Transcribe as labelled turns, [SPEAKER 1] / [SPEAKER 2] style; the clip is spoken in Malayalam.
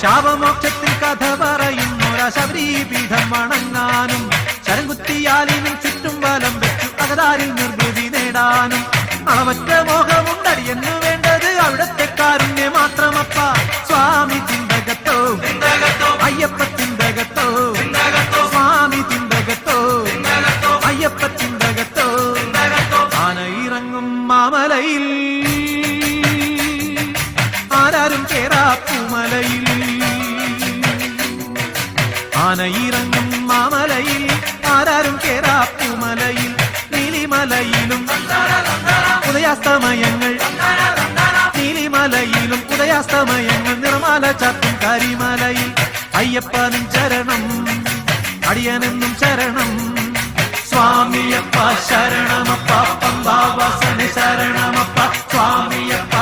[SPEAKER 1] ശാപമോക്ഷത്തിൽ കഥ പറയുന്നൊര ശബരീപീഠം വണങ്ങാനും ശരംകുത്തിയാലിനും ചുറ്റും വലം വെച്ചു അകതാരിൽ നിർവൃതി നേടാനും അളവറ്റ മോഹമുണ്ടടിയെന്നു വേണ്ടത് അവിടത്തെ കാരുണ്യം മാത്രമപ്പ. സ്വാമി ചിന്തകത്തോ അയ്യപ്പ ചിന്തകത്തോ, സ്വാമി ചിന്തകത്തോ അയ്യപ്പ ചിന്തകത്തോ. ആനയിറങ്ങും മാമലയിൽ ആരാരും കേറാപ്പൂമലയിൽ, ആനയിറങ്ങും മാമലയിൽ ആരാരും കേറാപ്പൂമലയിൽ. നീലിമലയിലും ഉദയാസ്തമയങ്ങൾ, നീലിമലയിലും ഉദയാസ്തമയങ്ങൾ നിറമാല ചാത്തും കരിമലയിൽ. അയ്യപ്പനും ചരണം അടിയനെന്നും ശരണം, സ്വാമിയപ്പ ശരണമപ്പ പമ്പാവാസന ശരണമപ്പ, സ്വാമിയപ്പ